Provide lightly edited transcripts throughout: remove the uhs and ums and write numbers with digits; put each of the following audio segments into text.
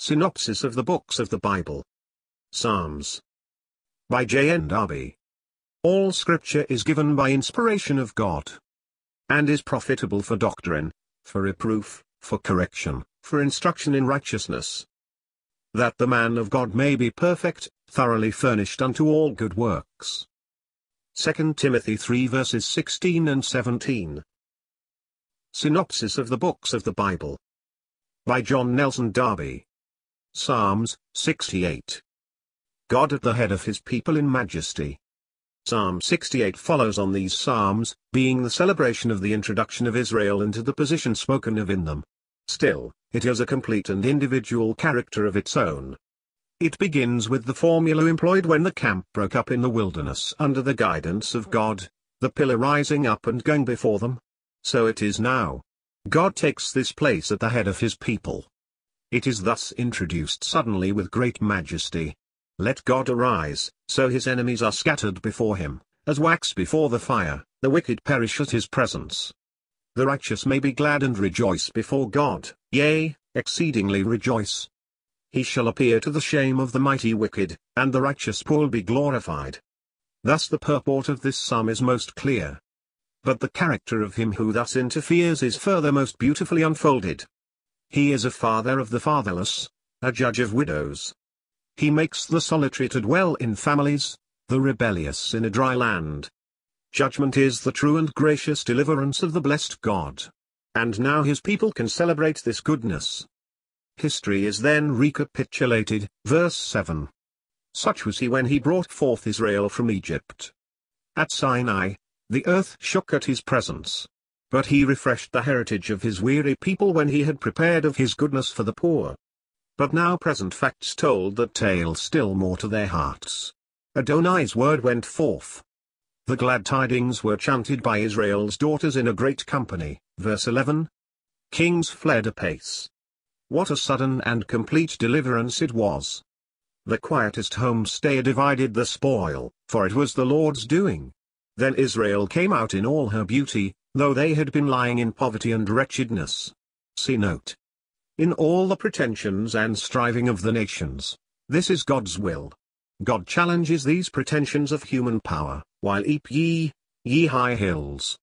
Synopsis of the Books of the Bible. Psalms. By JND Darby. All Scripture is given by inspiration of God, and is profitable for doctrine, for reproof, for correction, for instruction in righteousness, that the man of God may be perfect, thoroughly furnished unto all good works. 2 Timothy 3 verses 16 and 17. Synopsis of the Books of the Bible. By John Nelson Darby. Psalms, 68. God at the head of his people in majesty. Psalm 68 follows on these psalms, being the celebration of the introduction of Israel into the position spoken of in them. Still, it has a complete and individual character of its own. It begins with the formula employed when the camp broke up in the wilderness under the guidance of God, the pillar rising up and going before them. So it is now. God takes this place at the head of his people. It is thus introduced suddenly with great majesty. Let God arise, so his enemies are scattered before him, as wax before the fire, the wicked perish at his presence. The righteous may be glad and rejoice before God, yea, exceedingly rejoice. He shall appear to the shame of the mighty wicked, and the righteous poor be glorified. Thus the purport of this psalm is most clear. But the character of him who thus interferes is further most beautifully unfolded. He is a father of the fatherless, a judge of widows. He makes the solitary to dwell in families, the rebellious in a dry land. Judgment is the true and gracious deliverance of the blessed God. And now his people can celebrate this goodness. History is then recapitulated, verse 7. Such was he when he brought forth Israel from Egypt. At Sinai, the earth shook at his presence. But he refreshed the heritage of his weary people when he had prepared of his goodness for the poor. But now present facts told that tale still more to their hearts. Adonai's word went forth. The glad tidings were chanted by Israel's daughters in a great company, verse 11. Kings fled apace. What a sudden and complete deliverance it was. The quietest homestayer divided the spoil, for it was the Lord's doing. Then Israel came out in all her beauty, though they had been lying in poverty and wretchedness. See note. In all the pretensions and striving of the nations, this is God's will. God challenges these pretensions of human power, while ye high hills,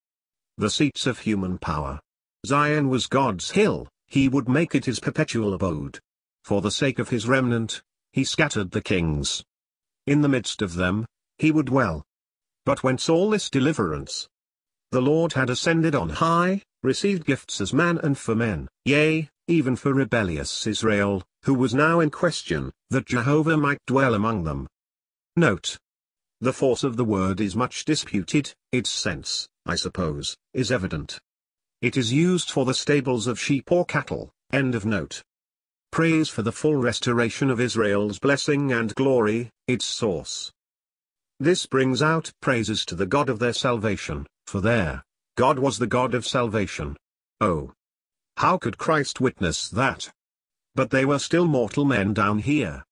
the seats of human power. Zion was God's hill, he would make it his perpetual abode. For the sake of his remnant, he scattered the kings. In the midst of them, he would dwell. But whence all this deliverance? The Lord had ascended on high, received gifts as man and for men, yea, even for rebellious Israel, who was now in question, that Jehovah might dwell among them. Note. The force of the word is much disputed, its sense, I suppose, is evident. It is used for the stables of sheep or cattle, end of note. Praise for the full restoration of Israel's blessing and glory, its source. This brings out praises to the God of their salvation, for their God was the God of salvation. Oh! How could Christ witness that? But they were still mortal men down here.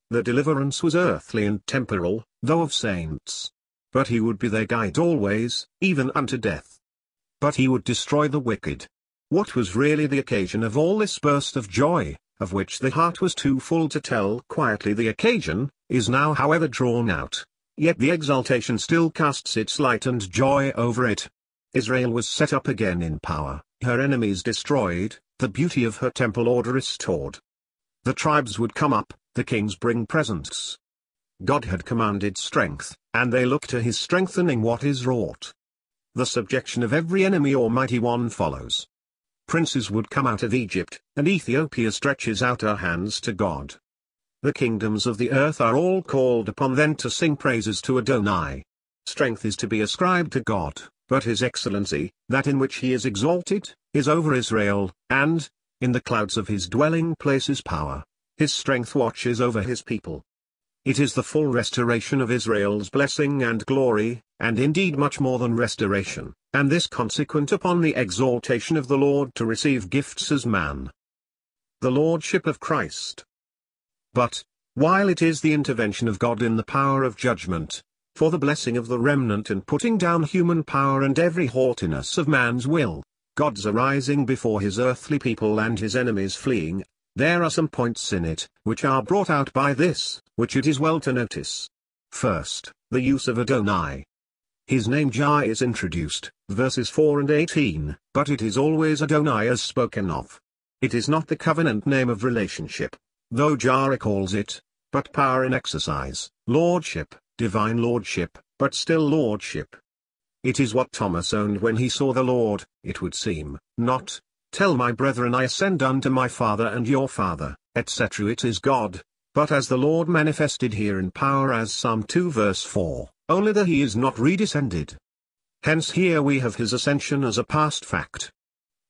The deliverance was earthly and temporal, though of saints. But he would be their guide always, even unto death. But he would destroy the wicked. What was really the occasion of all this burst of joy, of which the heart was too full to tell quietly? The occasion is now however drawn out. Yet the exaltation still casts its light and joy over it. Israel was set up again in power, her enemies destroyed, the beauty of her temple order restored. The tribes would come up, the kings bring presents. God had commanded strength, and they look to his strengthening what is wrought. The subjection of every enemy or mighty one follows. Princes would come out of Egypt, and Ethiopia stretches out her hands to God. The kingdoms of the earth are all called upon then to sing praises to Adonai. Strength is to be ascribed to God, but his excellency, that in which he is exalted, is over Israel, and, in the clouds of his dwelling place is power. His strength watches over his people. It is the full restoration of Israel's blessing and glory, and indeed much more than restoration, and this consequent upon the exaltation of the Lord to receive gifts as man. The Lordship of Christ. But, while it is the intervention of God in the power of judgment, for the blessing of the remnant and putting down human power and every haughtiness of man's will, God's arising before his earthly people and his enemies fleeing, There are some points in it, which are brought out by this, which it is well to notice. First, the use of Adonai. His name Jah is introduced, verses 4 and 18, but it is always Adonai as spoken of. It is not the covenant name of relationship, though Jah recalls it, but power in exercise, lordship, divine lordship, but still lordship. It is what Thomas owned when he saw the Lord, it would seem, not, "Tell my brethren I ascend unto my Father and your Father," etc. It is God, but as the Lord manifested here in power as Psalm 2 verse 4, only that he is not redescended. Hence here we have his ascension as a past fact.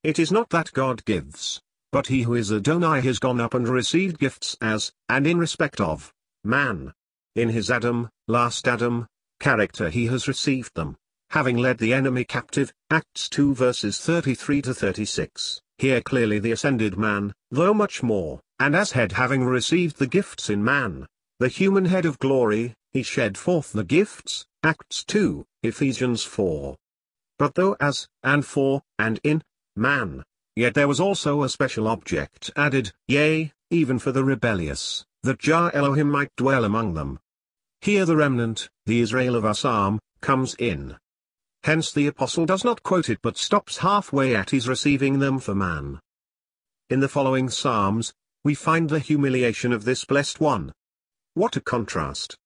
It is not that God gives, but he who is Adonai has gone up and received gifts as, and in respect of, man. In his Adam, last Adam, character he has received them, having led the enemy captive, Acts 2 verses 33 to 36, here clearly the ascended man, though much more, and as head having received the gifts in man, the human head of glory, he shed forth the gifts, Acts 2, Ephesians 4. But though as, and for, and in, man, yet there was also a special object added, yea, even for the rebellious, that Jah Elohim might dwell among them. Here the remnant, the Israel of our psalm, comes in. Hence the apostle does not quote it but stops halfway at his receiving them for man. In the following psalms, we find the humiliation of this blessed one. What a contrast!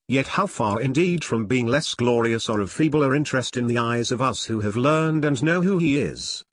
Yet how far indeed from being less glorious or of feebler interest in the eyes of us who have learned and know who he is.